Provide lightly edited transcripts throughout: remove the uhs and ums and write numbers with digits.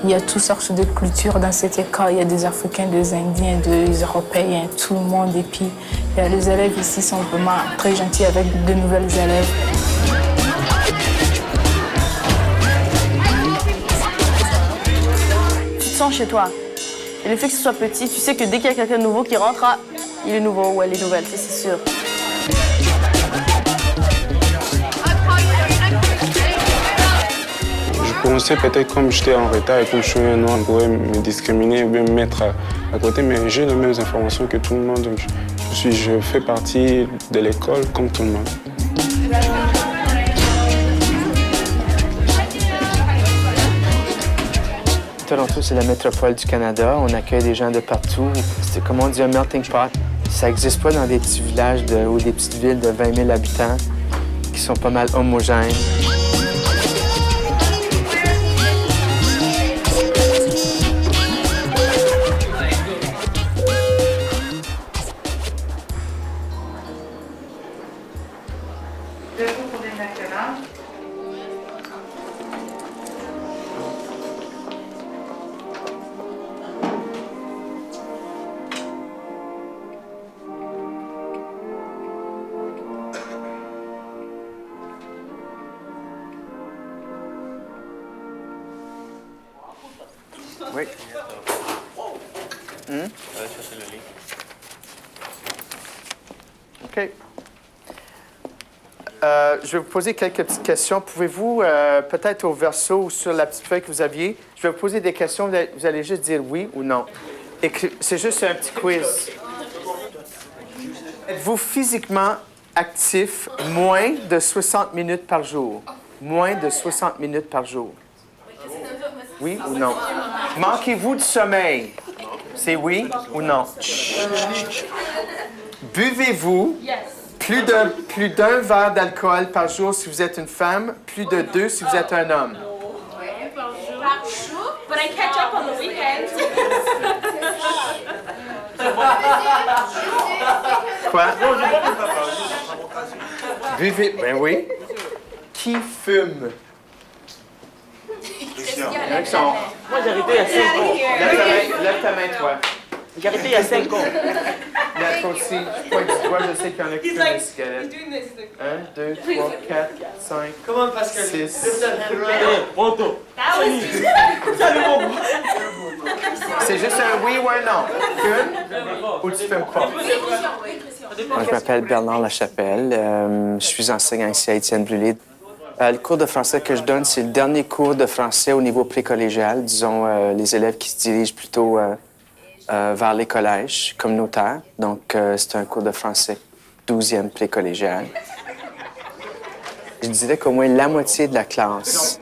Il y a toutes sortes de cultures dans cette école. Il y a des Africains, des Indiens, des Européens, tout le monde. Et puis, les élèves ici sont vraiment très gentils avec de nouvelles élèves. Tu te sens chez toi. Et le fait que ce soit petit, tu sais que dès qu'il y a quelqu'un de nouveau qui rentre, il est nouveau ou elle est nouvelle, c'est sûr. Je pensais peut-être comme j'étais en retard et comme je suis un noir, on pourrait me discriminer ou bien me mettre à côté, mais j'ai les mêmes informations que tout le monde. Je fais partie de l'école comme tout le monde. Toronto, c'est la métropole du Canada. On accueille des gens de partout. C'est comme on dit un melting pot. Ça n'existe pas dans des petits villages ou des petites villes de 20 000 habitants qui sont pas mal homogènes. Oui. Chercher le lit. OK. Je vais vous poser quelques petites questions. Pouvez-vous, peut-être au verso ou sur la petite feuille que vous aviez, je vais vous poser des questions, vous allez juste dire oui ou non. C'est juste un petit quiz. Êtes-vous physiquement actif moins de 60 minutes par jour? Moins de 60 minutes par jour. Oui ou non? Manquez-vous de sommeil? C'est oui ou non? Buvez-vous plus d'un verre d'alcool par jour si vous êtes une femme, plus de 2 si vous êtes un homme? Par jour, but I catch up on the weekends. Quoi? Buvez... Ben oui. Qui fume? Moi, j'ai arrêté il y a 5 ans. Lève ta main, toi. J'ai arrêté il y a 5 ans. Là, toi aussi, je pointe du doigt, je sais qu'il y en a qui fument des cigarettes. 1, 2, 3, 4, 5, Comment, Pascal? 6. Pronto. C'est juste un oui ou un non. Fume ou tu fumes pas? Moi, je m'appelle Bernard Lachapelle. Je suis enseignant ici à Étienne-Brûlé. Le cours de français que je donne, c'est le dernier cours de français au niveau précollégial. Disons, les élèves qui se dirigent plutôt vers les collèges communautaires. Donc, c'est un cours de français 12e précollégial. Je dirais qu'au moins la moitié de la classe,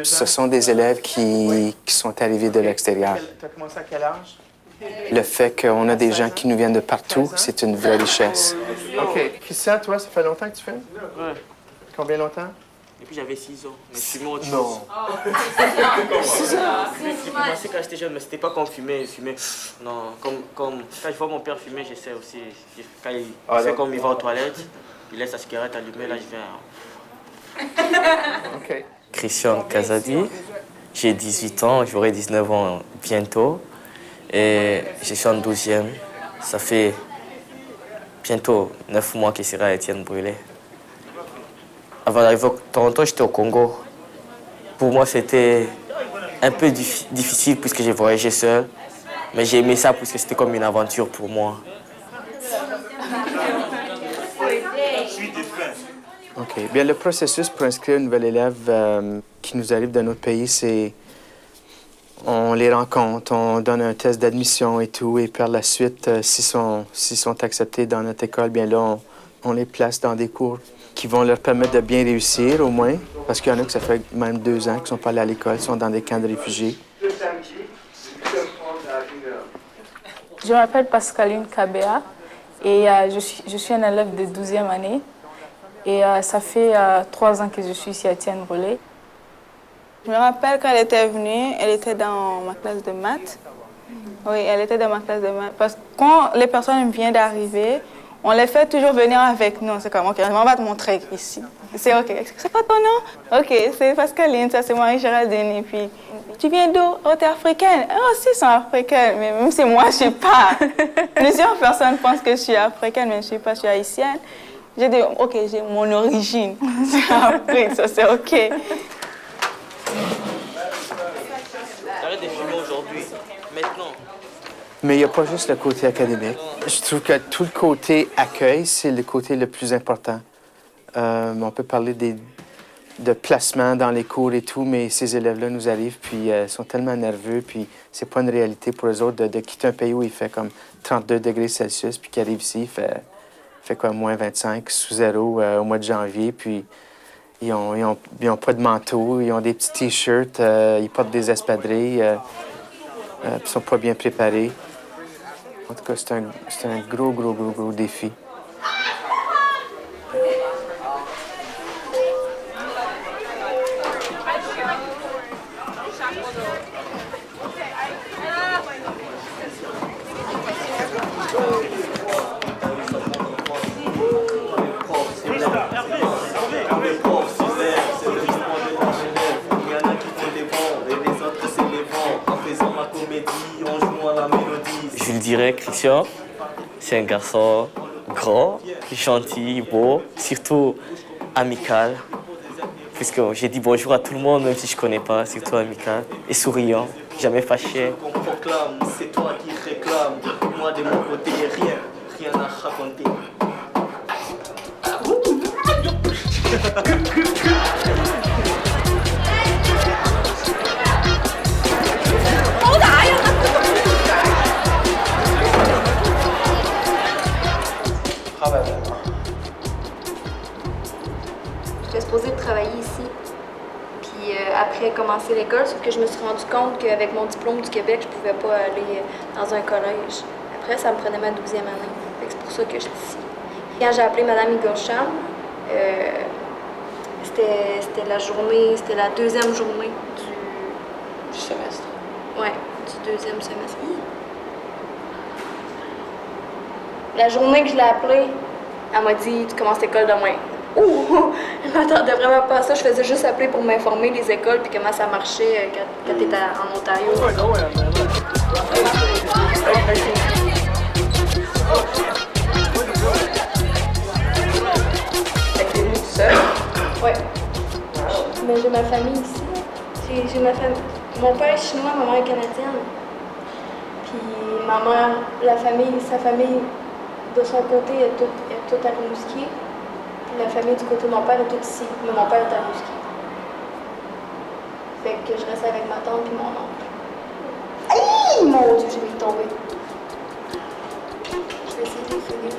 ce sont des élèves qui sont arrivés de l'extérieur. Tu as commencé à quel âge? Le fait qu'on a des gens qui nous viennent de partout, c'est une vraie richesse. OK. Christian, toi, ça fait longtemps que tu fumes? Ouais. Combien longtemps? Depuis j'avais 6 ans. Mais je fumais autre chose. Non. J'ai commencé quand j'étais jeune, mais c'était pas comme fumer. Non, comme quand je vois mon père fumer, j'essaie aussi. Quand il fait comme il va aux toilettes, il laisse sa cigarette allumée, là je viens. OK. Christian Kazadi, j'ai 18 ans, j'aurai 19 ans bientôt. Et je suis en 12e. Ça fait bientôt 9 mois que je serai à Étienne-Brûlé. Avant d'arriver au Toronto, j'étais au Congo. Pour moi, c'était un peu difficile puisque j'ai voyagé seul. Mais j'ai aimé ça parce que c'était comme une aventure pour moi. OK. Bien, le processus pour inscrire un nouvel élève qui nous arrive d'un autre pays, c'est... On les rencontre, on donne un test d'admission et tout, et par la suite, s'ils sont acceptés dans notre école, bien là, on les place dans des cours qui vont leur permettre de bien réussir, au moins, parce qu'il y en a que ça fait même 2 ans qu'ils ne sont pas allés à l'école, sont dans des camps de réfugiés. Je m'appelle Pascaline Kabea et je suis un élève de 12e année. Et ça fait 3 ans que je suis ici à Étienne-Brûlé. Je me rappelle quand elle était venue, elle était dans ma classe de maths. Oui, elle était dans ma classe de maths. Parce que quand les personnes viennent d'arriver, On les fait toujours venir avec nous. C'est comme, OK, on va te montrer ici. C'est OK. C'est quoi ton nom? OK, c'est Pascaline, ça c'est Marie-Géraldine. Et puis, tu viens d'où? Oh, t'es africaine? Oh, aussi, ils sont africaines. Mais même si moi, je ne suis pas. Plusieurs personnes pensent que je suis africaine, mais je ne suis pas, je suis haïtienne. J'ai dit, OK, j'ai mon origine. C'est Afrique, ça c'est OK. J'arrête de fumer aujourd'hui, maintenant. Mais il n'y a pas juste le côté académique. Je trouve que tout le côté accueil, c'est le côté le plus important. On peut parler de placement dans les cours et tout, mais ces élèves-là nous arrivent, puis sont tellement nerveux, puis c'est pas une réalité pour eux autres de quitter un pays où il fait comme 32 degrés Celsius, puis qui arrive ici, il fait quoi, moins 25, sous zéro au mois de janvier, puis ils ont pas de manteau, ils ont des petits T-shirts, ils portent des espadrilles, puis ils sont pas bien préparés. En tout cas, c'est un gros défi. Je le dirais, Christian, c'est un garçon grand, gentil, beau, surtout amical. Puisque j'ai dit bonjour à tout le monde, même si je ne connais pas, surtout amical. Et souriant, jamais fâché. C'est toi qui réclame. Moi de mon côté, rien à raconter. J'étais supposée de travailler ici, puis après commencer l'école, sauf que je me suis rendu compte qu'avec mon diplôme du Québec, je pouvais pas aller dans un collège. Après, ça me prenait ma 12e année. C'est pour ça que je suis ici. Quand j'ai appelé Mme Igorcham, c'était la deuxième journée du semestre. Ouais, du deuxième semestre. La journée que je l'ai appelée, elle m'a dit « Tu commences l'école demain ». Ouh! Je m'attendais vraiment pas à ça. Je faisais juste appeler pour m'informer des écoles puis comment ça marchait quand tu étais en Ontario. T'es venue toute seule? Ouais. Mais j'ai ma famille ici. J'ai ma famille. Mon père est chinois, ma mère est canadienne. Puis ma mère, sa famille, de son côté, est toute à Rimouski. La famille du côté de mon père est toute ici, mais mon père est à Rimouski. Fait que je reste avec ma tante et mon oncle. Aïe! Mon Dieu, j'ai vite tombé. Je vais essayer de finir.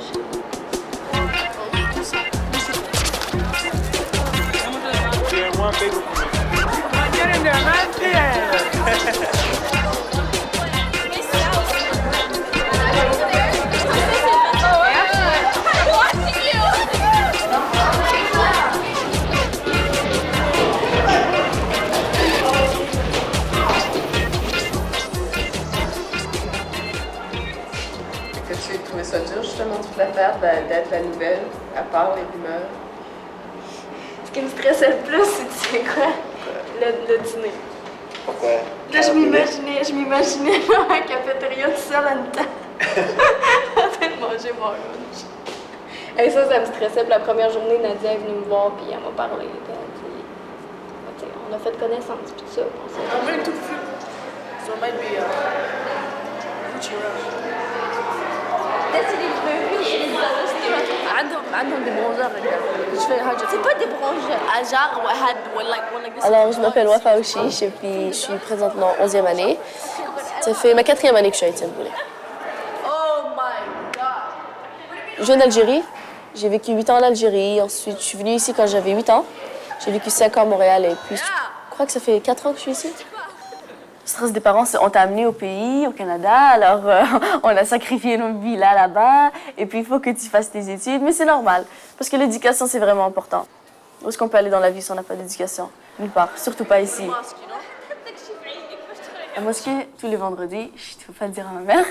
Get in there, man! Yeah! J'ai trouvé ça dur, justement, toute l'affaire d'être la nouvelle, à part les rumeurs. Ce qui me stressait le plus, c'est, tu sais quoi? Le dîner. Pourquoi? Là, je m'imaginais dans la cafétéria tout seul en temps. En train de manger mon lunch. Et ça me stressait. Puis la première journée, Nadia est venue me voir, puis elle m'a parlé. Puis elle dit, on a fait connaissance, puis tout ça. I'm wearing two fruit, so it might be Gucci around. عندهم des bronzers. C'est pas des bronzers. Alors, je m'appelle Wafa Ouchiche et puis je suis présentement 11e année. Ça fait ma 4e année que je suis à Étienne Brûlé. Je viens d'Algérie. J'ai vécu 8 ans en Algérie. Ensuite, je suis venue ici quand j'avais 8 ans. J'ai vécu 5 ans à Montréal et puis je crois que ça fait 4 ans que je suis ici. Le stress des parents, on t'a amené au pays, au Canada, alors on a sacrifié nos vies là-bas, et puis il faut que tu fasses tes études, mais c'est normal, parce que l'éducation, c'est vraiment important. Où est-ce qu'on peut aller dans la vie si on n'a pas d'éducation? Nulle part, surtout pas ici. La mosquée, tous les vendredis, il ne faut pas le dire à ma mère.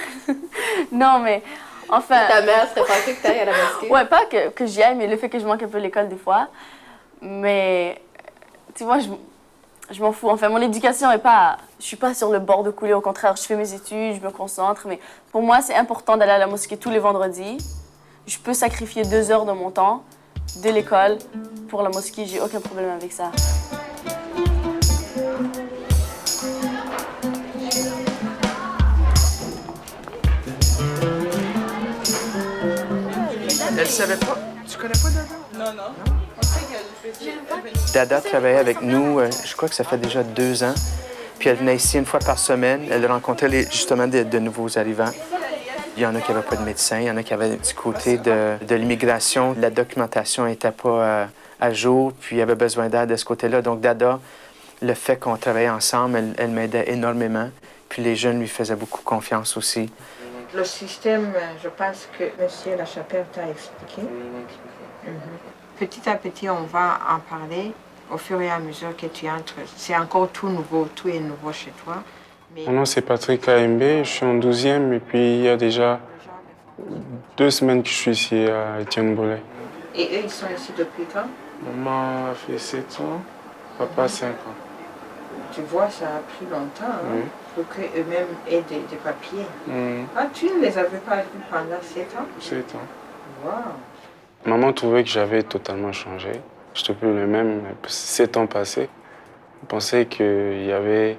Non, mais Enfin... Ta mère serait fâchée que tu ailles à la mosquée? Ouais, pas que j'y aille, mais le fait que je manque un peu l'école des fois. Mais, tu vois, je m'en fous. Enfin, mon éducation est pas... Je suis pas sur le bord de couler. Au contraire, je fais mes études, je me concentre. Mais pour moi, c'est important d'aller à la mosquée tous les vendredis. Je peux sacrifier 2 heures de mon temps, de l'école, pour la mosquée. J'ai aucun problème avec ça. Elle savait pas. Tu connais pas Dada? Non. Dada travaillait avec nous, je crois que ça fait déjà 2 ans. Puis elle venait ici une fois par semaine. Elle rencontrait justement de nouveaux arrivants. Il y en a qui n'avaient pas de médecin, il y en a qui avaient du côté de l'immigration. La documentation n'était pas à jour, puis il y avait besoin d'aide de ce côté-là. Donc Dada, le fait qu'on travaillait ensemble, elle m'aidait énormément. Puis les jeunes lui faisaient beaucoup confiance aussi. Le système, je pense que M. Lachapelle t'a expliqué. Petit à petit, on va en parler au fur et à mesure que tu entres. C'est encore tout nouveau, tout est nouveau chez toi. Mais... Mon nom, c'est Patrick AMB, je suis en 12e et puis il y a déjà 2 semaines que je suis ici à Étienne Brûlé. Et eux, ils sont ici depuis quand? Maman a fait 7 ans, papa 5 ans. Tu vois, ça a pris longtemps hein, pour qu'eux-mêmes aient des papiers. Ah, tu ne les avais pas vus pendant 7 ans? 7 ans. Wow. Maman trouvait que j'avais totalement changé. Je n'étais plus le même. 7 ans passés. Elle pensait qu'il y avait...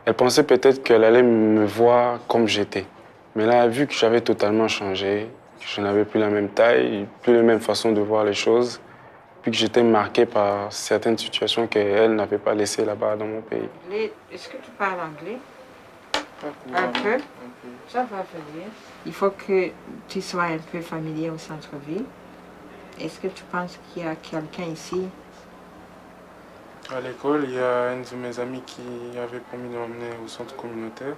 Elle pensait peut-être qu'elle allait me voir comme j'étais. Mais là, vu que j'avais totalement changé, que je n'avais plus la même taille, plus la même façon de voir les choses, puis que j'étais marqué par certaines situations qu'elle n'avait pas laissées là-bas dans mon pays. Est-ce que tu parles anglais? Un peu? Ça va venir. Il faut que tu sois un peu familier au centre-ville. Est-ce que tu penses qu'il y a quelqu'un ici? À l'école, il y a un de mes amis qui avait promis de m'emmener au centre communautaire,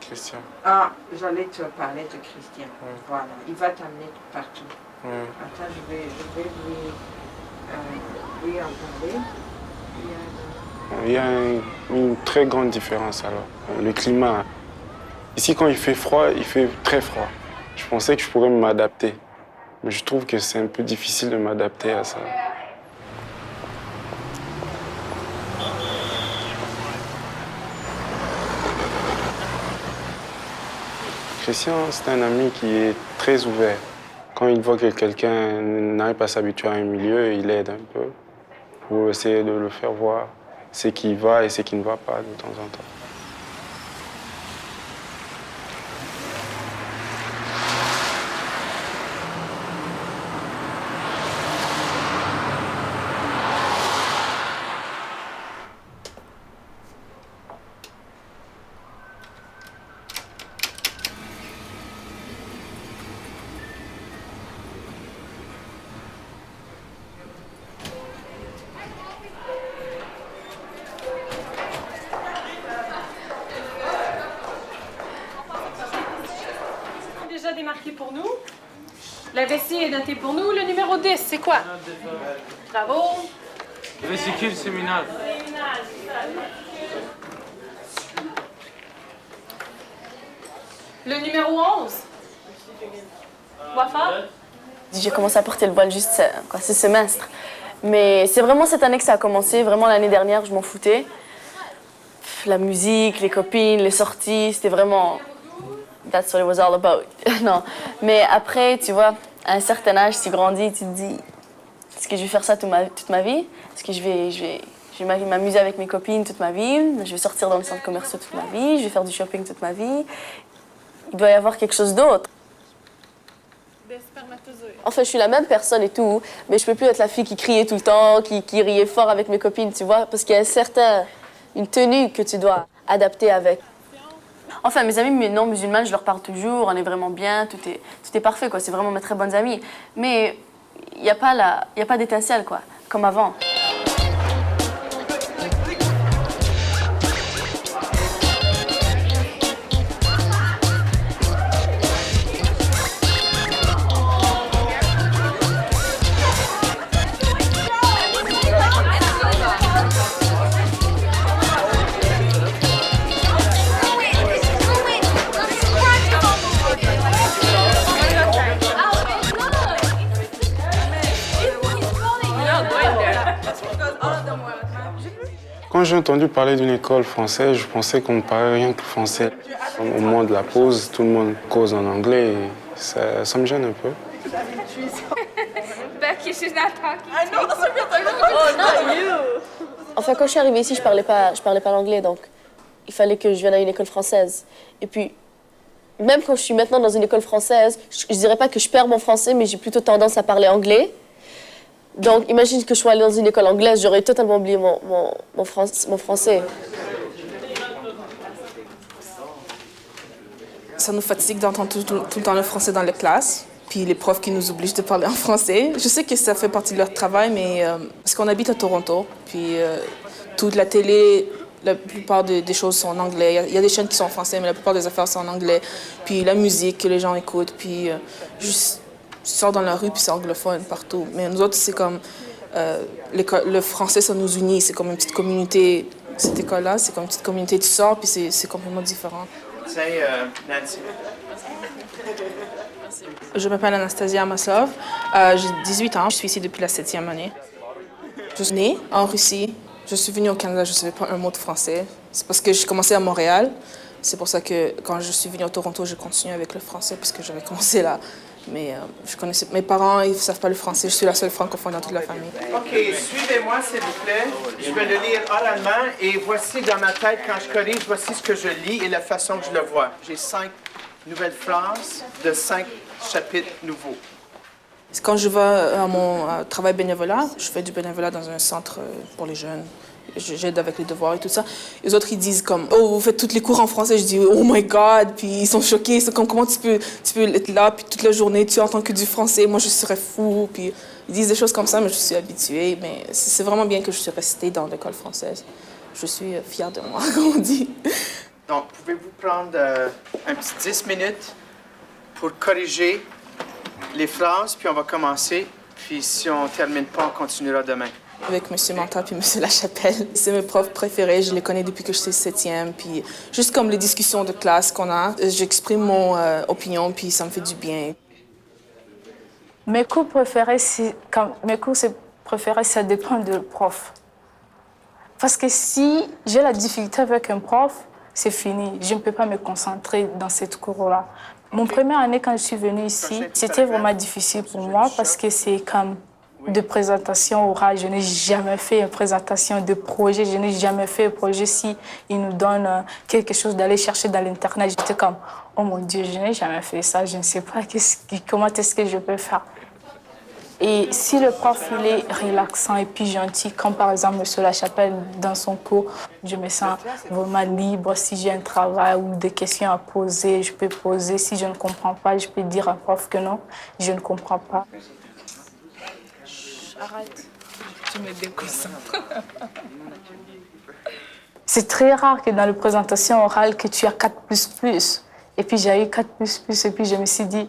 Christian. Ah, j'allais te parler de Christian. Voilà, il va t'amener partout. Attends, je vais lui en parler. Il y a une très grande différence alors. Le climat. Ici, quand il fait froid, il fait très froid. Je pensais que je pourrais m'adapter. Mais je trouve que c'est un peu difficile de m'adapter à ça. Christian, c'est un ami qui est très ouvert. Quand il voit que quelqu'un n'arrive pas à s'habituer à un milieu, il aide un peu pour essayer de le faire voir ce qui va et ce qui ne va pas de temps en temps. Déjà démarqué pour nous. La vessie est notée pour nous. Le numéro 10, c'est quoi? Bravo. Vésicule séminale. Le numéro 11. Wafa. J'ai commencé à porter le voile juste ce semestre. Mais c'est vraiment cette année que ça a commencé. Vraiment, l'année dernière, je m'en foutais. La musique, les copines, les sorties, c'était vraiment... That's what it was all about. Non. Mais après, tu vois, à un certain âge, tu grandis, tu te dis, est-ce que je vais faire ça toute ma vie? Est-ce que je vais m'amuser avec mes copines toute ma vie? Je vais sortir dans le centre commercial toute ma vie? Je vais faire du shopping toute ma vie? Il doit y avoir quelque chose d'autre. Enfin, je suis la même personne et tout, mais je peux plus être la fille qui criait tout le temps, qui riait fort avec mes copines, tu vois, parce qu'il y a une tenue que tu dois adapter avec. Enfin, mes amis non musulmanes, je leur parle toujours, on est vraiment bien, tout est parfait, quoi. C'est vraiment mes très bonnes amies. Mais il n'y a pas d'étincelle, quoi, comme avant. Quand j'ai entendu parler d'une école française, je pensais qu'on ne parlait rien que français. Au moment de la pause, tout le monde cause en anglais et ça me gêne un peu. Becky, she's not talking. I know, that's what you're talking about. Oh, not you. Enfin, quand je suis arrivée ici, je parlais pas l'anglais, donc il fallait que je vienne à une école française. Et puis, même quand je suis maintenant dans une école française, je dirais pas que je perds mon français, mais j'ai plutôt tendance à parler anglais. Donc, imagine que je sois allée dans une école anglaise, j'aurais totalement oublié mon français. Ça nous fatigue d'entendre tout le temps le français dans les classes, puis les profs qui nous obligent de parler en français. Je sais que ça fait partie de leur travail, mais parce qu'on habite à Toronto, puis toute la télé, la plupart des choses sont en anglais. Il y a des chaînes qui sont en français, mais la plupart des affaires sont en anglais. Puis la musique que les gens écoutent, puis juste tu sors dans la rue, puis c'est anglophone partout. Mais nous autres, c'est comme le français, ça nous unit. C'est comme une petite communauté. Cette école-là, c'est comme une petite communauté. Tu sors, puis c'est complètement différent. C'est Nancy. Je m'appelle Anastasia Maslov. J'ai 18 ans. Je suis ici depuis la 7e année. Je suis née en Russie. Je suis venue au Canada, je ne savais pas un mot de français. C'est parce que j'ai commencé à Montréal. C'est pour ça que quand je suis venue à Toronto, j'ai continué avec le français parce que j'avais commencé là. Mais je connaissais mes parents, ils ne savent pas le français. Je suis la seule francophone dans toute la famille. OK, suivez-moi, s'il vous plaît. Je vais le lire oralement et voici dans ma tête, quand je corrige, voici ce que je lis et la façon que je le vois. J'ai 5 nouvelles phrases de 5 chapitres nouveaux. Quand je vais à mon travail bénévolat, je fais du bénévolat dans un centre pour les jeunes. J'aide avec les devoirs et tout ça. Les autres, ils disent comme « Oh, vous faites tous les cours en français ». Je dis « Oh my God ». Puis ils sont choqués. C'est comme « Comment tu peux être là, puis toute la journée, tu entends que du français. Moi, je serais fou ». Puis ils disent des choses comme ça, mais je suis habituée. Mais c'est vraiment bien que je suis restée dans l'école française. Je suis fière de moi, comme on dit. Donc, pouvez-vous prendre un petit 10 minutes pour corriger les phrases, puis on va commencer. Puis si on ne termine pas, on continuera demain. Avec M. Manta puis M. Lachapelle. C'est mes profs préférés, je les connais depuis que je suis 7e. Puis juste comme les discussions de classe qu'on a, j'exprime mon opinion, puis ça me fait du bien. Mes cours préférés, ça dépend du prof. Parce que si j'ai la difficulté avec un prof, c'est fini. Je ne peux pas me concentrer dans cette cours-là. Mon première année, quand je suis venue ici, c'était vraiment difficile pour moi parce que c'est comme de présentation orale. Je n'ai jamais fait une présentation de projet. Je n'ai jamais fait un projet si ils nous donnent quelque chose d'aller chercher dans l'Internet. J'étais comme, oh mon Dieu, je n'ai jamais fait ça. Je ne sais pas comment est-ce que je peux faire. Et si le prof il est relaxant et puis gentil, comme par exemple M. Lachapelle dans son cours, je me sens vraiment libre. Si j'ai un travail ou des questions à poser, je peux poser. Si je ne comprends pas, je peux dire à prof que non, je ne comprends pas. Arrête, tu me déconcentres. C'est très rare que dans la présentation orale que tu as 4++. Et puis j'ai eu 4++, et puis je me suis dit,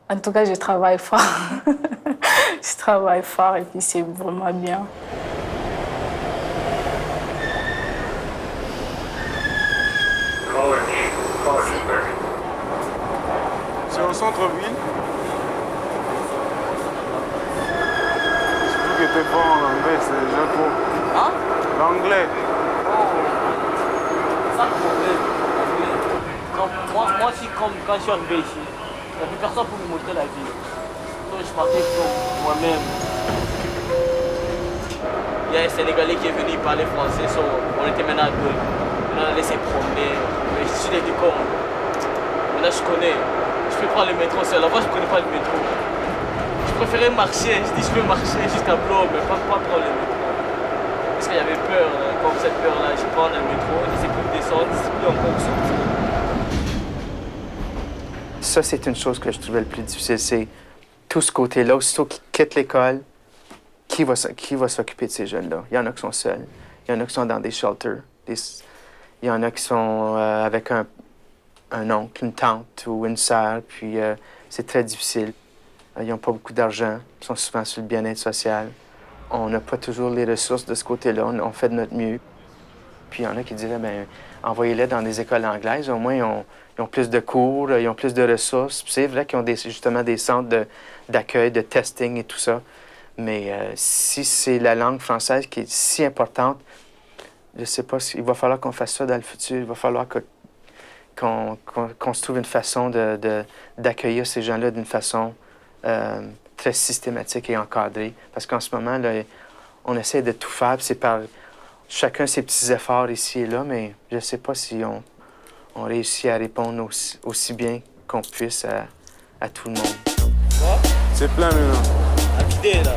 en tout cas, je travaille fort. Je travaille fort et puis c'est vraiment bien. C'est au centre-ville. Surtout que t'es fort en anglais, c'est déjà pour. Hein? L'anglais. Ça le problème. Moi aussi, quand je suis arrivé ici, il n'y a plus personne pour me montrer la vie. Donc je partais pour moi-même. Il y a un Sénégalais qui est venu parler français, on était maintenant à deux. Maintenant on allait se promener. Mais je suis devenu comme. Maintenant je connais. Je peux prendre le métro seul. Avant je ne connais pas le métro. Je préférais marcher. Je dis je peux marcher jusqu'à Blois, mais pas prendre le métro. Parce qu'il y avait peur, comme cette peur-là. Je prends le métro, je ne sais plus descendre, je ne sais plus encore sortir. Ça, c'est une chose que je trouvais le plus difficile, c'est tout ce côté-là. Aussitôt qu'ils quittent l'école, qui va s'occuper de ces jeunes-là? Il y en a qui sont seuls, il y en a qui sont dans des shelters, il y en a qui sont avec un oncle, une tante ou une sœur, puis c'est très difficile. Ils n'ont pas beaucoup d'argent, ils sont souvent sur le bien-être social. On n'a pas toujours les ressources de ce côté-là, on fait de notre mieux. Puis il y en a qui disaient, bien, envoyez-les dans des écoles anglaises, au moins ils ont plus de cours, ils ont plus de ressources. C'est vrai qu'ils ont justement des centres d'accueil, de testing et tout ça. Mais si c'est la langue française qui est si importante, Je sais pas, il va falloir qu'on fasse ça dans le futur. Il va falloir qu'on se trouve une façon d'accueillir ces gens-là d'une façon très systématique et encadrée. Parce qu'en ce moment, là, on essaie de tout faire, c'est par chacun ses petits efforts ici et là, mais je ne sais pas si on réussit à répondre aussi bien qu'on puisse à tout le monde. C'est plein maintenant. À vider, là.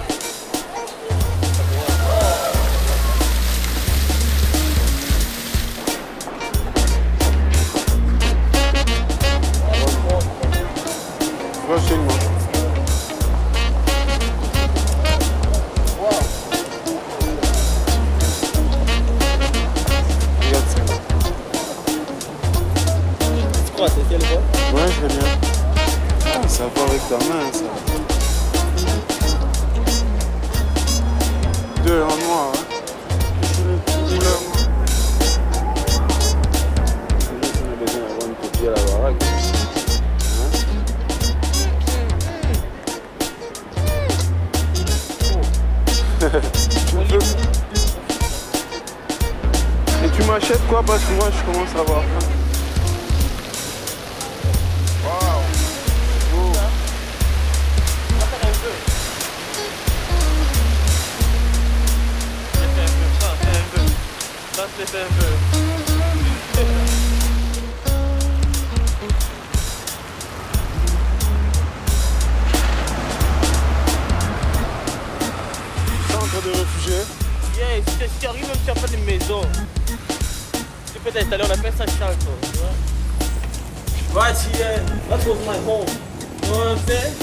Prochainement. Regarde ça. Tu crois, c'est le bon? Ouais, je vais bien. Ah, ça va avec ta main, ça. 2 en noir, hein. Couleur. On a besoin d'avoir une copie à la baraque. Et tu m'achètes quoi? Parce que moi je commence à avoir faim. Waouh! Oh. On va faire un peu. Fais un peu. Ça, fais un peu. De réfugiés. Yeah, si tu arrives, même si tu n'as pas de maison, tu peux t'installer, on appelle ça chambre, tu vois. Right here, that was my home. You know what I'm saying?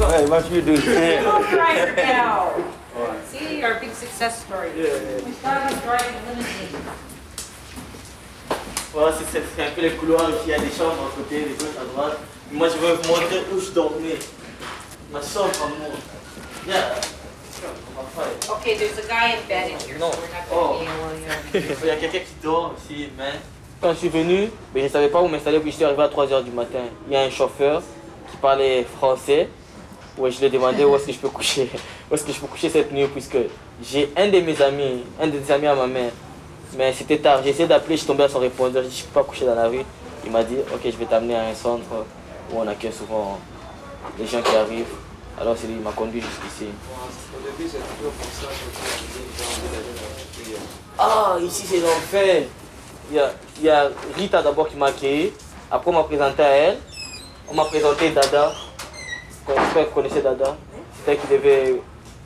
Ouais, what you do? Right now. See, our big success story. We started driving limousine. Voilà, c'est un peu les couloirs, il y a des chambres à côté, des gauches à droite. Moi, je vais vous montrer où je dormais. Ma chambre à moi. Yeah. Okay, there's a guy in bed in here, Non. so we're not going to be able to... Il y a quelqu'un qui dort aussi, mais... Quand je suis venu, je ne savais pas où m'installer, puis je suis arrivé à 3h du matin. Il y a un chauffeur qui parlait français. Ouais, je lui ai demandé où est-ce que je peux coucher. Où est-ce que je peux coucher cette nuit, puisque j'ai un des amis à ma mère. Mais c'était tard, j'ai essayé d'appeler, je suis tombé à son répondeur, je ne peux pas coucher dans la rue. Il m'a dit, ok, je vais t'amener à un centre où on accueille souvent les gens qui arrivent. Alors c'est lui qui m'a conduit jusqu'ici. Ah, ici c'est l'enfer. Il y a Rita d'abord qui m'a accueilli. Après on m'a présenté à elle. On m'a présenté Dada. J'espère que vous connaissez Dada. C'est elle qui devait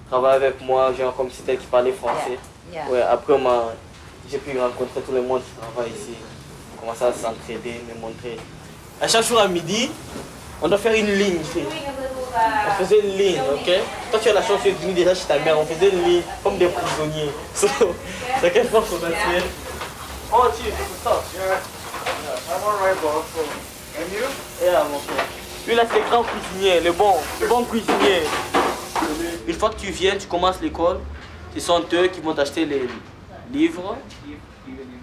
travailler avec moi, genre comme c'était elle qui parlait français. Ouais, après j'ai pu rencontrer tout le monde qui travaille ici. On commençait à s'entraider, me montrer. À chaque jour à midi, on doit faire une ligne. On faisait une ligne, ok? Toi tu as la chance de venir déjà chez ta mère, on faisait une ligne comme des prisonniers. C'est quelle force on a tué? Oh, tu es ça. I'm alright, boss. And you? Yeah, mon frère. Lui là c'est le grand cuisinier, le bon cuisinier. Une fois que tu viens, tu commences l'école, ce sont eux qui vont t'acheter les livres.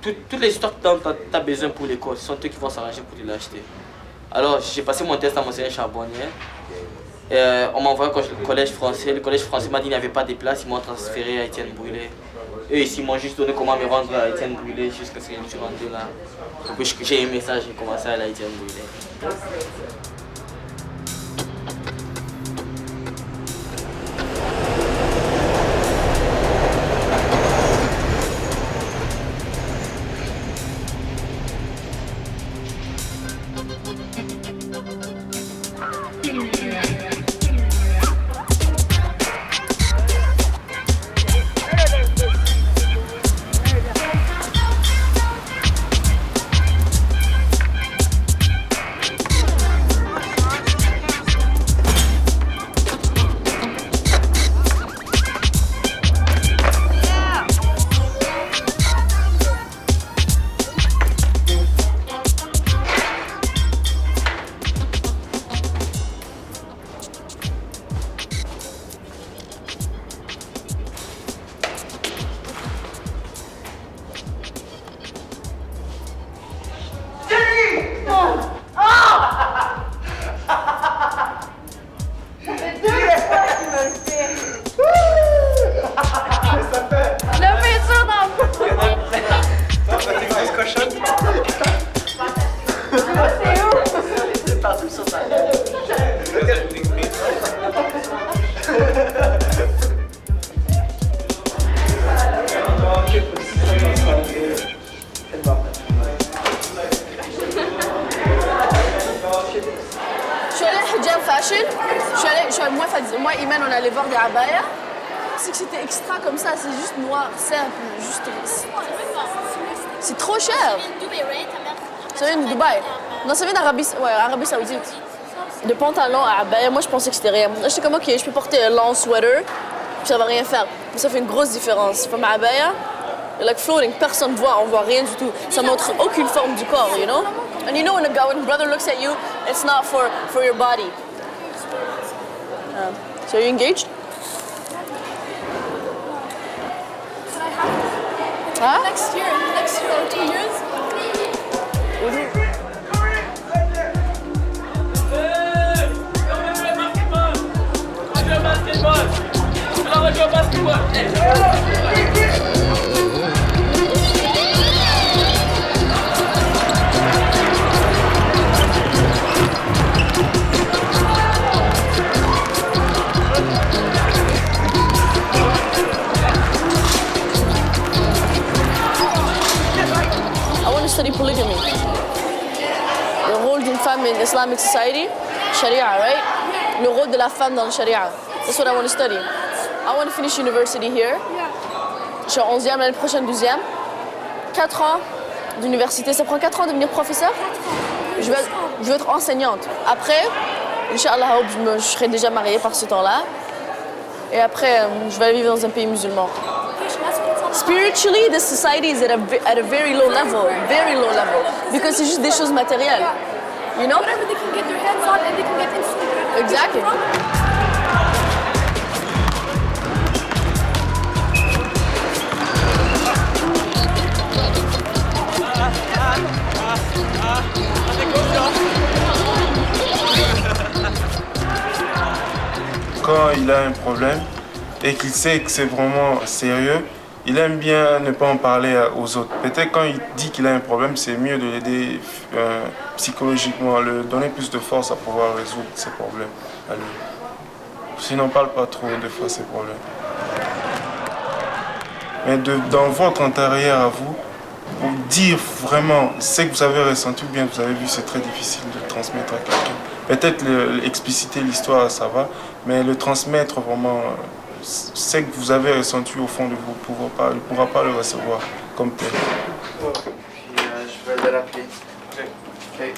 Toutes les histoires que tu as besoin pour l'école, ce sont eux qui vont s'arranger pour te l'acheter. Alors j'ai passé mon test à Monseigneur Charbonnier. On m'a envoyé au collège français. Le collège français m'a dit qu'il n'y avait pas de place, ils m'ont transféré à Étienne Brûlé. Eux ici m'ont juste donné comment me rendre à Étienne Brûlé jusqu'à ce que je suis rentré là. Et puis j'ai aimé ça, j'ai commencé à aller à Étienne Brûlé. hijab fashion, moi et Iman, on allait voir des abaya. C'est que c'était extra comme ça, c'est juste noir, simple, juste... C'est trop cher. Ça vient de Dubaï. Non, ça vient d'Arabie Saoudite. De pantalon à abaya, moi je pensais que c'était rien. Là, j'étais comme, ok, je peux porter un long sweater, puis ça va rien faire. Mais ça fait une grosse différence. From abaya, like floating, personne ne voit, on voit rien du tout. Ça montre aucune forme du corps, you know? And you know when a brother looks at you, it's not for your body. So are you engaged? Huh? Next year or 2 years. I want to study polygamy. Le rôle d'une femme in Islamic society, Sharia, right? Le rôle de la femme dans le Sharia. That's what I want to study. I want to finish university here. Je suis en 11e, l'année prochaine 12e. 4 ans d'université. Ça prend 4 ans de devenir professeur? Je vais être enseignante. Après, Inch'Allah, je serai déjà mariée par ce temps-là. Et après, je vais aller vivre dans un pays musulman. Spiritually, this society is at a very low level, because c'est juste des choses matérielles, you know? Whatever they can get their hands on and they can get instant. Exactly. Quand il a un problème et qu'il sait que c'est vraiment sérieux, il aime bien ne pas en parler aux autres. Peut-être quand il dit qu'il a un problème, c'est mieux de l'aider psychologiquement, lui donner plus de force à pouvoir résoudre ses problèmes à lui. Sinon, on ne parle pas trop de fois ses problèmes. Mais dans votre intérieur à vous, pour dire vraiment ce que vous avez ressenti ou bien vous avez vu, c'est très difficile de le transmettre à quelqu'un. Peut-être expliciter l'histoire, ça va, mais le transmettre vraiment... ce que vous avez ressenti au fond de vous, il ne pourra pas le recevoir comme tel. Puis je vais le rappeler. Okay.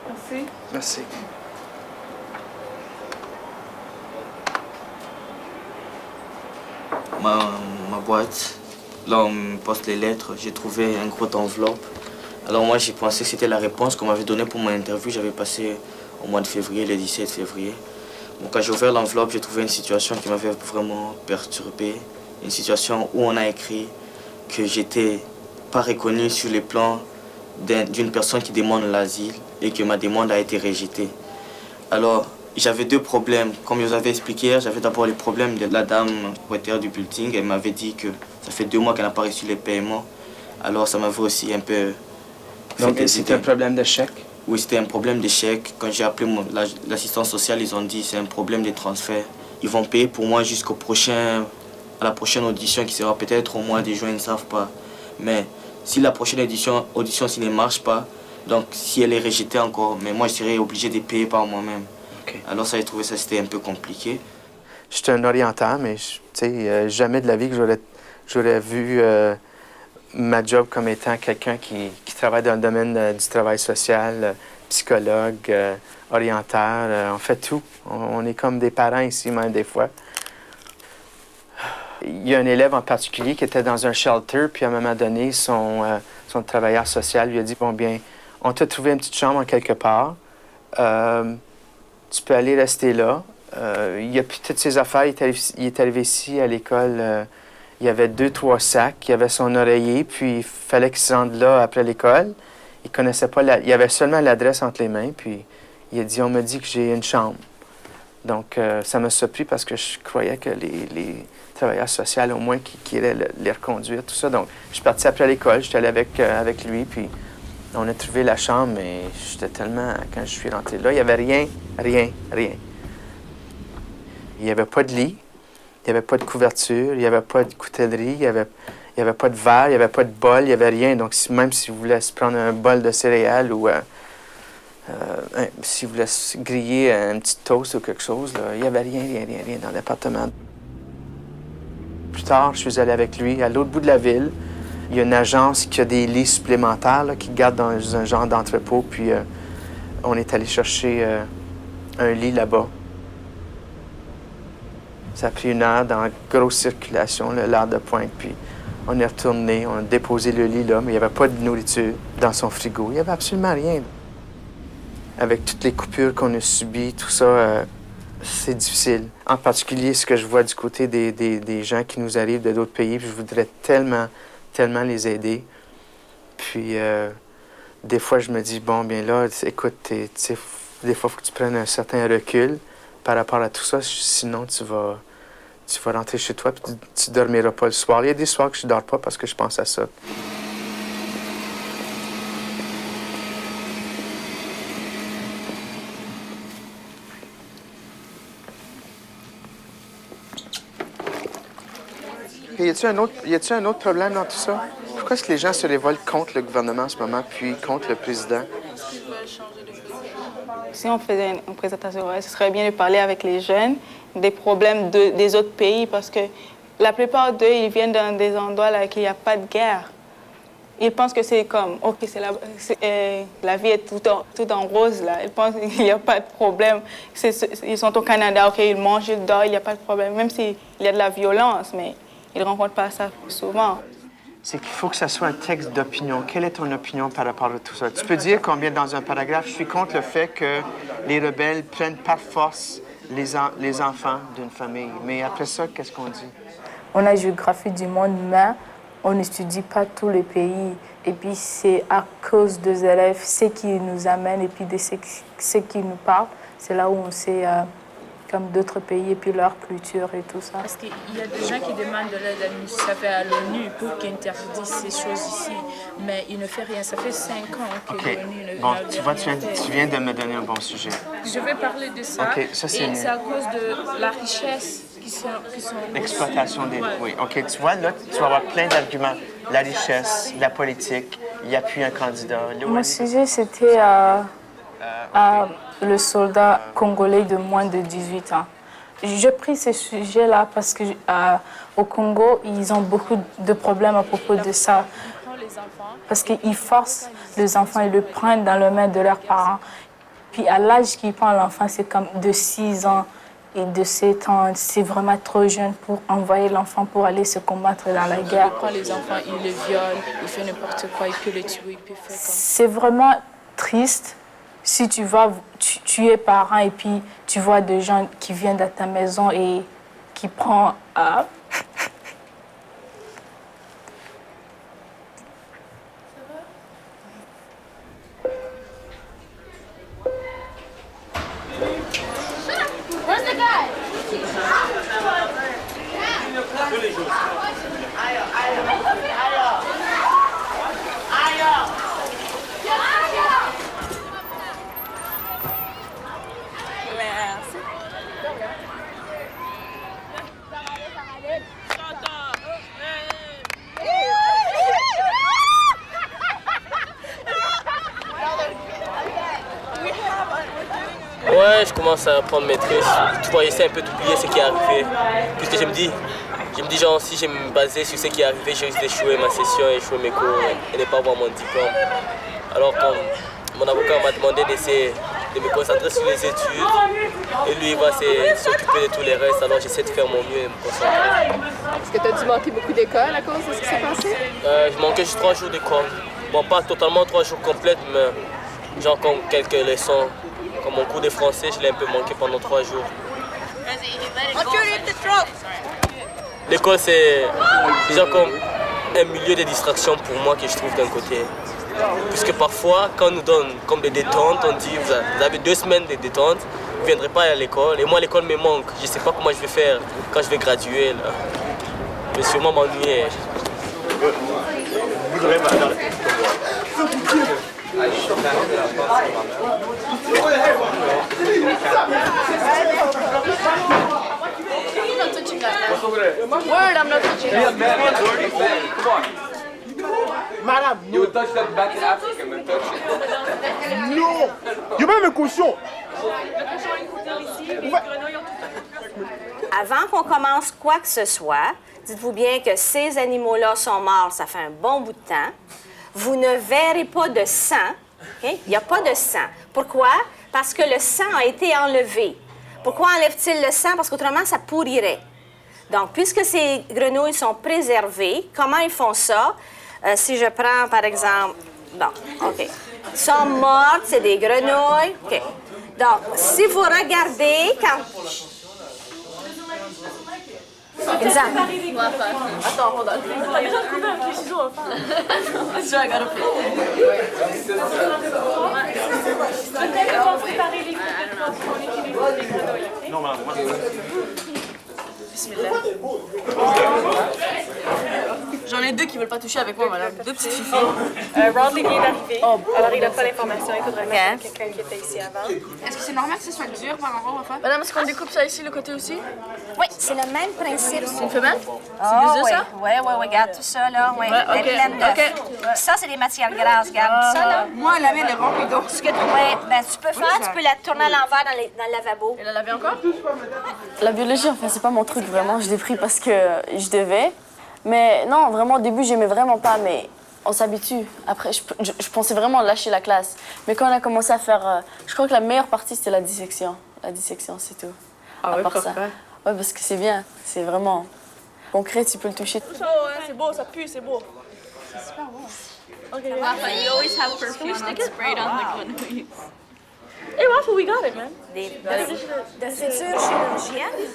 Merci. Merci. Ma boîte, là on me poste les lettres, j'ai trouvé une grosse enveloppe. Alors moi j'ai pensé que c'était la réponse qu'on m'avait donnée pour mon interview, j'avais passé au mois de février, le 17 février. Bon, quand j'ai ouvert l'enveloppe, j'ai trouvé une situation qui m'avait vraiment perturbé. Une situation où on a écrit que j'étais pas reconnu sur les plans d'une personne qui demande l'asile et que ma demande a été rejetée. Alors, j'avais deux problèmes. Comme je vous avais expliqué, j'avais d'abord le problème de la dame propriétaire du building. Elle m'avait dit que ça fait 2 mois qu'elle n'a pas reçu les paiements. Alors, ça m'avait aussi un peu... Donc, c'était un problème de chèque? Oui, c'était un problème de chèque. Quand j'ai appelé l'assistance sociale, ils ont dit que c'est un problème de transfert. Ils vont payer pour moi à la prochaine audition qui sera peut-être au mois de juin, ils ne savent pas. Mais si la prochaine audition s'il ne marche pas, donc si elle est rejetée encore, mais moi je serais obligé de payer par moi-même. Okay. Alors ça, j'ai trouvé ça c'était un peu compliqué. J'étais un orienteur, mais jamais de la vie que j'aurais vu ma job comme étant quelqu'un qui travaille dans le domaine du travail social, psychologue, orienteur, on fait tout. On est comme des parents ici, même des fois. Il y a un élève en particulier qui était dans un shelter, puis à un moment donné, son travailleur social lui a dit « Bon bien, on t'a trouvé une petite chambre en quelque part, tu peux aller rester là. Il n'y a plus toutes ses affaires, il est arrivé ici à l'école, il y avait 2-3 sacs, il y avait son oreiller, puis il fallait qu'il se rende là après l'école. Il connaissait pas, il avait seulement l'adresse entre les mains, puis il a dit « On me dit que j'ai une chambre. » Donc, ça m'a surpris parce que je croyais que les travailleurs sociaux, au moins, qui iraient les reconduire, tout ça. Donc, je suis parti après l'école, j'étais allé avec lui, puis on a trouvé la chambre, mais j'étais tellement... Quand je suis rentré là, il n'y avait rien. Il n'y avait pas de lit, il n'y avait pas de couverture, il n'y avait pas de coutellerie, il n'y avait pas de verre, il n'y avait pas de bol, il n'y avait rien. Donc, même si vous voulez se prendre un bol de céréales ou... s'il voulait griller un petit toast ou quelque chose, là, il n'y avait rien dans l'appartement. Plus tard, je suis allé avec lui à l'autre bout de la ville. Il y a une agence qui a des lits supplémentaires là, qui gardent dans un genre d'entrepôt. Puis on est allé chercher un lit là-bas. Ça a pris 1 heure dans grosse circulation, l'heure de pointe. Puis on est retourné, on a déposé le lit là, mais il n'y avait pas de nourriture dans son frigo. Il n'y avait absolument rien. Avec toutes les coupures qu'on a subies, tout ça, c'est difficile. En particulier, ce que je vois du côté des gens qui nous arrivent de d'autres pays, puis je voudrais tellement les aider. Puis, des fois, je me dis, bon, bien là, écoute, des fois, il faut que tu prennes un certain recul par rapport à tout ça, sinon tu vas rentrer chez toi puis tu dormiras pas le soir. Il y a des soirs que je dors pas parce que je pense à ça. Y a-t-il un autre problème dans tout ça? Pourquoi est-ce que les gens se révoltent contre le gouvernement en ce moment, puis contre le président? Si on faisait une présentation, ce serait bien de parler avec les jeunes des problèmes des autres pays, parce que la plupart d'eux, ils viennent dans des endroits là qu'il n'y a pas de guerre. Ils pensent que c'est comme, OK, la vie est tout en rose, là. Ils pensent qu'il n'y a pas de problème. Ils sont au Canada, OK, ils mangent, ils dorment, il n'y a pas de problème. Même s'il y a de la violence, mais ils ne rencontrent pas ça souvent. C'est qu'il faut que ça soit un texte d'opinion. Quelle est ton opinion par rapport à tout ça? Tu peux dire combien dans un paragraphe, je suis contre le fait que les rebelles prennent par force les enfants d'une famille. Mais après ça, qu'est-ce qu'on dit? On a géographie du monde, mais on n'étudie pas tous les pays. Et puis c'est à cause des élèves, ce qui nous amène et puis de ce qui nous parlent. C'est là où on sait comme d'autres pays et puis leur culture et tout ça. Parce qu'il y a des gens qui demandent de l'aide administrative à l'ONU pour qu'ils interdisent ces choses ici, mais il ne fait rien. Ça fait 5 ans que l'ONU ne... Bon, tu vois, tu viens de me donner un bon sujet. Je vais parler de ça. Okay, ça c'est à cause de la richesse qui sont l'exploitation des... Oui, OK. Tu vois, là, tu vas avoir plein d'arguments. La richesse, la politique, il n'y a plus un candidat. Mon sujet, c'était le soldat congolais de moins de 18 ans. J'ai pris ce sujet-là parce qu'au Congo, ils ont beaucoup de problèmes à propos de ça. Parce qu'ils forcent les enfants, ils le prennent dans les mains de leurs parents. Puis à l'âge qu'ils prennent l'enfant, c'est comme de 6 ans et de 7 ans. C'est vraiment trop jeune pour envoyer l'enfant pour aller se combattre dans la guerre. Il prend les enfants, il les viole, il fait n'importe quoi, il peut les tuer, il peut faire comme... C'est vraiment triste. Si tu vas tuer parents et puis tu vois des gens qui viennent à ta maison et qui prennent Where's the guy? Ouais, je commence à prendre maîtrise. Tu vois, j'essaie un peu d'oublier ce qui est arrivé. Puisque je me dis genre, si je me basais sur ce qui est arrivé, je risque d'échouer ma session, échouer mes cours et ne pas avoir mon diplôme. Alors, comme mon avocat m'a demandé d'essayer de me concentrer sur les études, et lui, il va s'occuper de tous les restes, alors j'essaie de faire mon mieux et me concentrer. Est-ce que tu as dû manquer beaucoup d'école à cause de ce qui s'est passé? Je manquais juste 3 jours d'école. Bon, pas totalement 3 jours complètes, mais genre comme quelques leçons. Comme mon cours de français, je l'ai un peu manqué pendant 3 jours. L'école, c'est genre comme un milieu de distraction pour moi que je trouve d'un côté. Puisque parfois, quand on nous donne comme des détentes, on dit vous avez 2 semaines de détente, vous ne viendrez pas à l'école. Et moi, l'école me manque. Je ne sais pas comment je vais faire quand je vais graduer. Là. Je vais sûrement m'ennuyer. Word, I'm not touching Madam, you would touch that back in Africa, man. Touch it. Non! Il y a même un cochon! Avant qu'on commence quoi que ce soit, dites-vous bien que ces animaux-là sont morts, ça fait un bon bout de temps. Vous ne verrez pas de sang. Okay? Il n'y a pas de sang. Pourquoi? Parce que le sang a été enlevé. Pourquoi enlève-t-il le sang? Parce qu'autrement, ça pourrirait. Donc, puisque ces grenouilles sont préservées, comment ils font ça? Si je prends, par exemple... Bon, OK. Ils sont mortes, c'est des grenouilles. OK. Donc, si vous regardez, quand... Exemple. Attends, hold on. T'as déjà trouvé un petit ciseau à faire. So I gotta préparer les qu'on utilise pour les grenouilles. Non, madame, moi, Bismillah. J'en ai deux qui veulent pas toucher avec moi, madame. Deux petites filles. Rodley vient d'arriver. Alors, il n'a pas l'information. Il faudrait mettre quelqu'un qui était ici avant. Est-ce que c'est normal que ce soit dur par endroit, enfin? Madame, est-ce qu'on découpe ça ici, le côté aussi? Oui, c'est le même principe. C'est une femelle? Ah, c'est des œufs, ça? Oui, regarde tout ça, là. Oui, Ouais, ok, pleine d'œufs. ok. Ça, c'est des matières grasses, regarde. Ça, là. Moi, la mienne est remplie d'eau. Oui, ben tu peux faire, tu peux la tourner à l'envers dans le lavabo. Et la laver encore? La biologie, enfin, c'est pas mon truc, vraiment. Je l'ai pris parce que je devais. Mais non, vraiment, au début, j'aimais vraiment pas, mais on s'habitue. Après, je pensais vraiment lâcher la classe. Mais quand on a commencé à faire... je crois que la meilleure partie, c'était la dissection. La dissection, c'est tout. Ah à oui, part pourquoi? ça. Ouais, parce que c'est bien. C'est vraiment concret, tu peux le toucher. Ça, c'est beau, ça pue, c'est beau. C'est super beau. Okay. Rafa, you always have perfume that's sprayed on the grenouilles. Hey, Rafa, we got it, man. De futures chirurgiennes.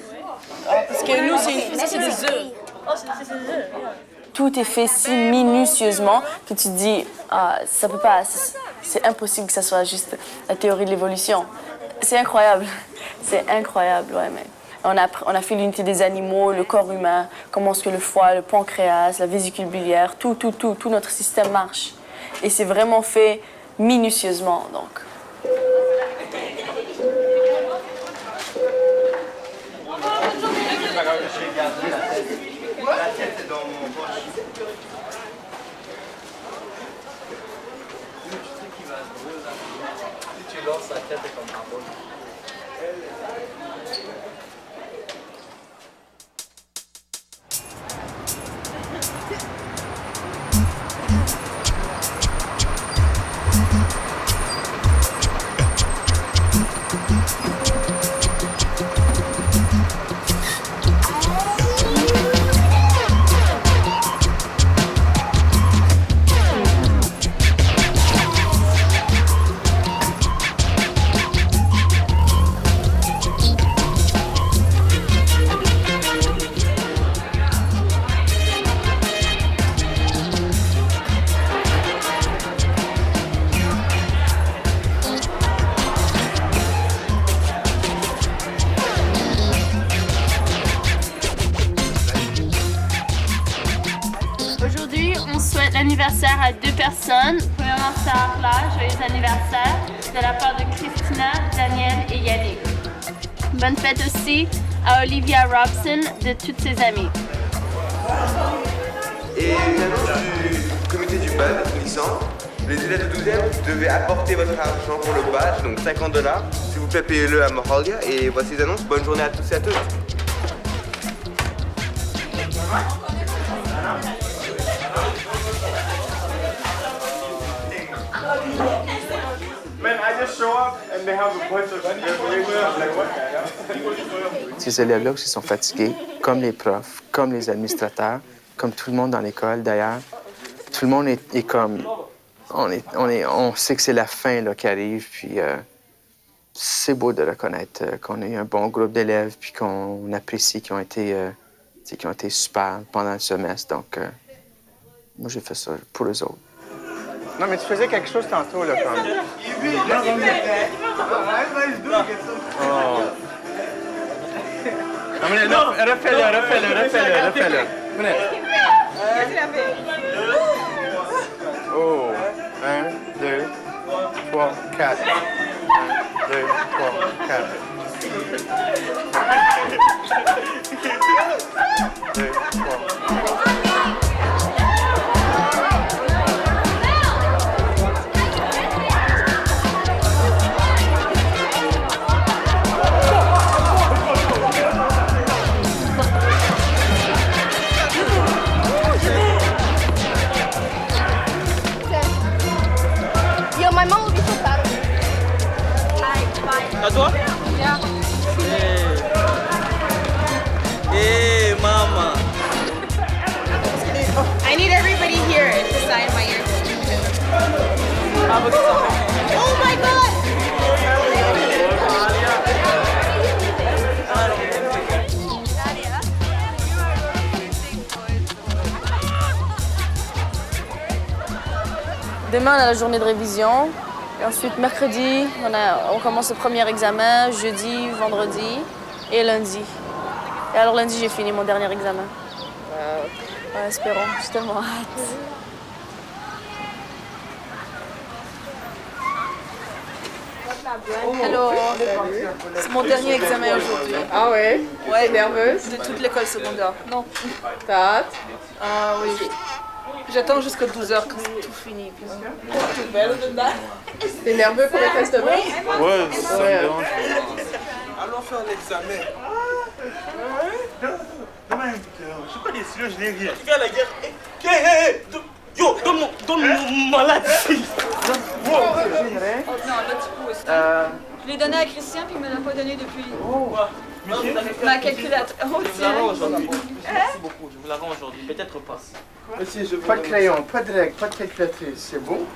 Parce que nous, c'est des œufs. Oh, c'est des œufs. Tout est fait si minutieusement que tu te dis, ah, ça peut pas, c'est impossible que ça soit juste la théorie de l'évolution. C'est incroyable. C'est incroyable, ouais, mais... On a fait l'unité des animaux, le corps humain, comment est-ce que le foie, le pancréas, la vésicule biliaire, tout notre système marche. Et c'est vraiment fait minutieusement, donc. Aujourd'hui, on souhaite l'anniversaire à 2 personnes. Premièrement, Sarah, joyeux anniversaire, de la part de Christina, Daniel et Yannick. Bonne fête aussi à Olivia Robson, de toutes ses amies. Et une annonce du comité du bal finissant. Les élèves de 12e, vous devez apporter votre argent pour le badge, donc $50. S'il vous plaît, payez-le à Moralia. Et voici les annonces. Bonne journée à tous et à toutes. Man, I just show up and they have a bunch of information. I'm like, what the hell? Ces élèves-là aussi sont fatigués, comme les profs, comme les administrateurs, comme tout le monde dans l'école d'ailleurs. Tout le monde est comme... On sait que c'est la fin là, qui arrive, puis c'est beau de reconnaître qu'on a eu un bon groupe d'élèves, puis qu'on apprécie qu'ils ont été super pendant le semestre. Donc, moi, j'ai fait ça pour eux autres. Non, mais tu faisais quelque chose tantôt, là, comme... Oh. Non, refais-le. Oh, 1, 2, 3, 4. 1, 2, 3, 4. 2, 3. À toi? Hey, mama. I need everybody here to sign my earphone. Oh my God! Demain, on a la journée de révision. Et ensuite, mercredi, on commence le premier examen, jeudi, vendredi et lundi. Et alors lundi, j'ai fini mon dernier examen. Ouais, espérons, j'ai tellement hâte. Alors, c'est mon dernier examen aujourd'hui. Ah ouais? Ouais, nerveuse? De toute l'école secondaire. Non. T'as hâte? Ah oui. J'attends jusqu'à 12h que tout finit. T'es nerveux pour le test demain? Ouais, ça me dérange. Allons faire l'examen. Je suis pas des stylos, je n'ai rien. Tu fais la guerre. Yo, donne-moi là ici. Je l'ai donné à Christian puis il me l'a pas donné depuis. Ma calculatrice. Je vous la rends aujourd'hui. Merci beaucoup, je vous la rends aujourd'hui. Peut-être pas. Pas de crayon, pas de règle, pas de calculatrice, c'est beau?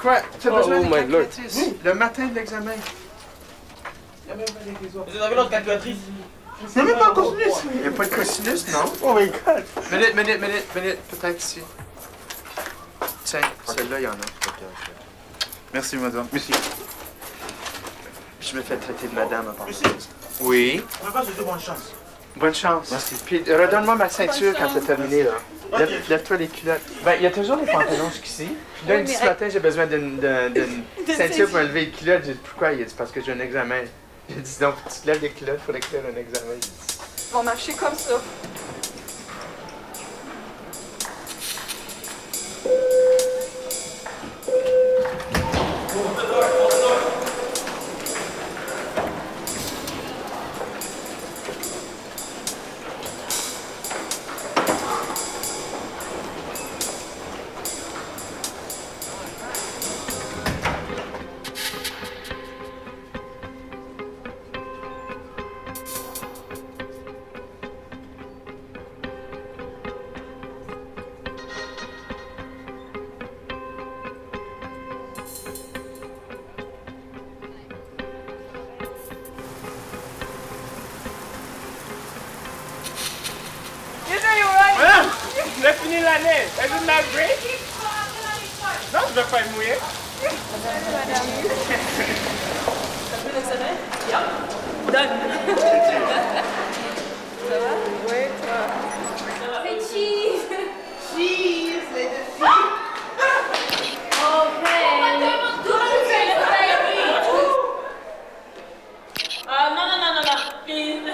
Quoi? Tu as besoin de calculatrice? Oui, le matin de l'examen. Vous avez l'autre calculatrice? C'est même pas un cosinus. Il n'y a pas de cosinus, non? Oh my God. Minute, peut-être ici. Tiens, celle-là, il y en a. Merci, madame. Merci. Je me fais traiter de madame à part. Monsieur. Oui. On va pas se dire bonne chance. Bonne chance. Merci. Puis redonne-moi ma ceinture quand t'as terminé, là. Lève-toi les culottes. Ben, il y a toujours les pantalons jusqu'ici. Puis là, ce matin, j'ai besoin d'une ceinture pour me lever les culottes. J'ai dit, pourquoi? Il a dit, parce que j'ai un examen. J'ai dit, donc, tu te lèves les culottes pour écrire un examen. Ils vont marcher comme ça. J'ai fini l'année. Isn't that great? Non, je vais pas être mouillé. T'as fait l'examen? Yeah. Done. Ça va? Oui, toi. C'est cheese! Cheese! Les deux filles! Oh, man! Non, please.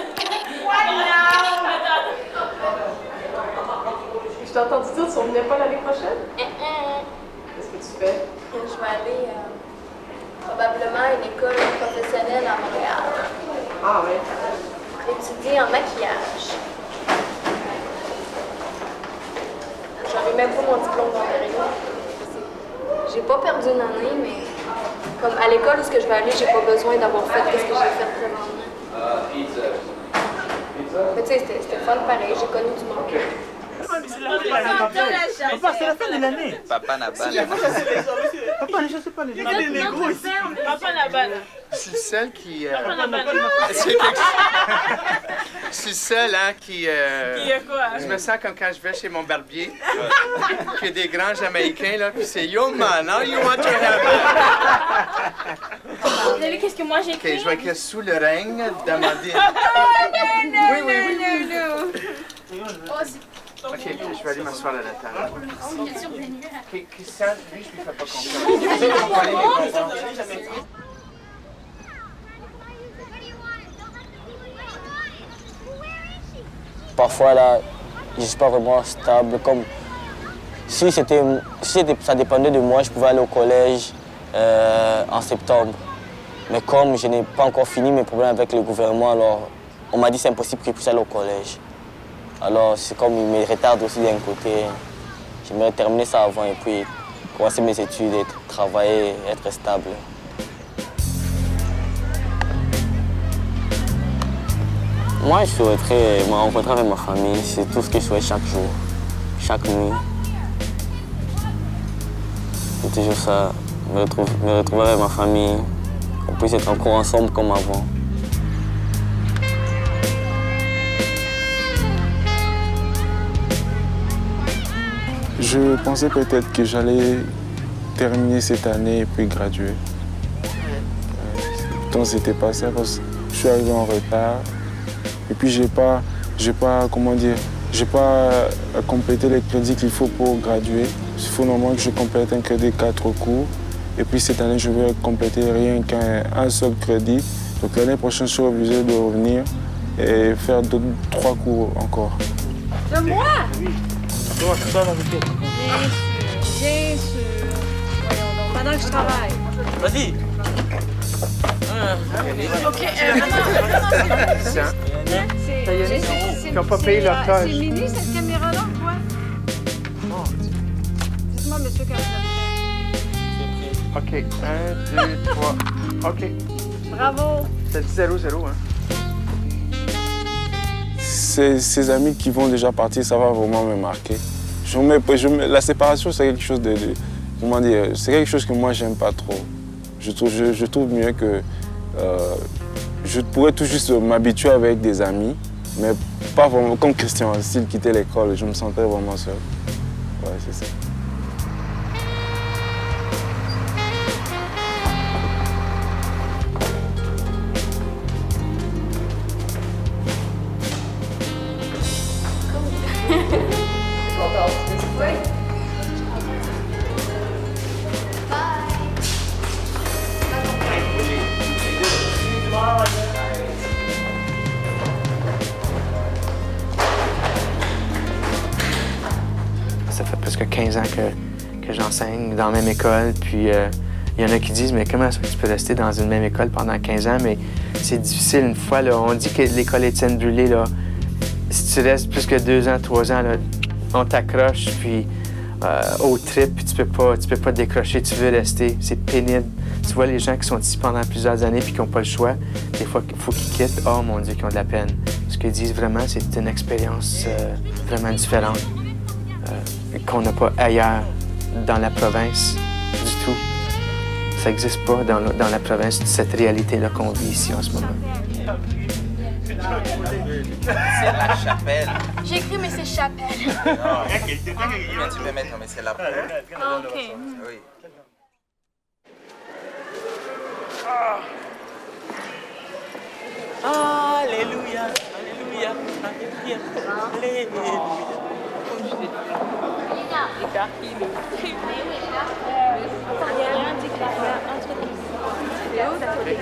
What now? Je t'ai entendu dire que tu revenais pas l'année prochaine? Qu'est-ce que tu fais? Je vais aller probablement à une école professionnelle à Montréal. Ah oui? Pour étudier en maquillage. J'en ai même pas mon diplôme d'Ontario. J'ai pas perdu une année, mais comme à l'école où je vais aller, j'ai pas besoin d'avoir fait ce que j'ai fait présentement. Mais tu sais, c'était fun pareil, j'ai connu du monde. C'est la fin de l'année. Papa n'a pas. Papa, ne chassez pas les gens. Les négros ici. Papa n'a pas. Je suis celle qui... Papa n'a pas. Je suis seul, hein, qui... Qui est quoi? Je me sens comme quand je vais chez mon barbier, qui est des grands Jamaïcains, là, puis c'est « Yo, man, how you want to have it? » Vous avez vu qu'est-ce que moi j'ai écrit? OK, je vais écrire « Sous le règne d'Amandine ». OK, puis je vais aller m'asseoir à la table. Christian, lui, je lui fais pas confiance. Parfois, là, je ne suis pas vraiment stable. Comme si ça dépendait de moi, je pouvais aller au collège en septembre. Mais comme je n'ai pas encore fini mes problèmes avec le gouvernement, alors on m'a dit que c'est impossible que je puisse aller au collège. Alors c'est comme il me retarde aussi d'un côté. J'aimerais terminer ça avant et puis commencer mes études, travailler, être stable. Moi, je souhaiterais me rencontrer avec ma famille. C'est tout ce que je souhaite chaque jour, chaque nuit. C'est toujours ça, me retrouver avec ma famille, qu'on puisse être encore ensemble comme avant. Je pensais peut-être que j'allais terminer cette année et puis graduer. Pourtant, c'était pas ça parce que je suis arrivé en retard. Et puis, j'ai pas complété les crédits qu'il faut pour graduer. Il faut normalement que je complète un crédit 4 cours. Et puis, cette année, je vais compléter rien qu'un seul crédit. Donc, l'année prochaine, je suis obligé de revenir et faire 3 cours encore. De moi? Toi, c'est ça la vérité. Bien sûr. Voyons donc, pendant que je travaille. Vas-y. OK, Ils n'ont pas payé leur tâche. C'est mini, cette caméra-là, quoi? Dites-moi, monsieur, quand vous êtes prêt. OK, 1, 2, 3. OK. Bravo. Ça dit 0-0, hein? Ces amis qui vont déjà partir, ça va vraiment me marquer. La séparation, c'est quelque chose c'est quelque chose que moi, j'aime pas trop. Je trouve mieux que je pourrais tout juste m'habituer avec des amis, mais pas vraiment comme Christian, s'il quittait l'école, je me sentais vraiment seul. Ouais, c'est ça. Ça fait presque 15 ans que j'enseigne dans la même école, puis il y en a qui disent « Mais comment est-ce que tu peux rester dans une même école pendant 15 ans? » Mais c'est difficile une fois. Là, on dit que l'école Étienne Brûlé, là, si tu restes plus que 2 ans, 3 ans, là, on t'accroche, puis au trip, puis tu peux pas te décrocher, tu veux rester. C'est pénible. Tu vois les gens qui sont ici pendant plusieurs années puis qui n'ont pas le choix, des fois, il faut qu'ils quittent. Oh mon Dieu, qu'ils ont de la peine. Ce qu'ils disent vraiment, c'est une expérience vraiment différente qu'on n'a pas ailleurs dans la province du tout. Ça n'existe pas dans la province, cette réalité-là qu'on vit ici en ce moment. C'est la chapelle. J'ai cru, mais c'est chapelle. Non, tu peux mettre, mais c'est la poule. OK. Oui. Alléluia, alléluia, alléluia, alléluia.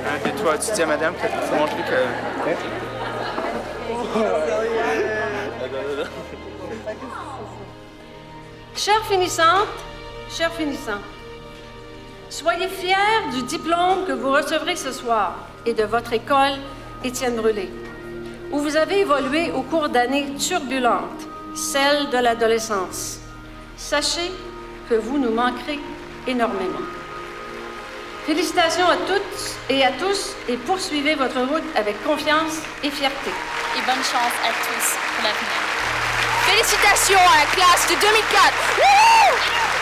Un de toi, tu dis à madame que tu montrer que... Chères finissantes, chers finissants, soyez fiers du diplôme que vous recevrez ce soir et de votre école Étienne Brûlé, où vous avez évolué au cours d'années turbulentes, celles de l'adolescence. Sachez que vous nous manquerez énormément. Félicitations à toutes et à tous et poursuivez votre route avec confiance et fierté. Et bonne chance à tous pour l'avenir. Félicitations à la classe de 2004! Wouh!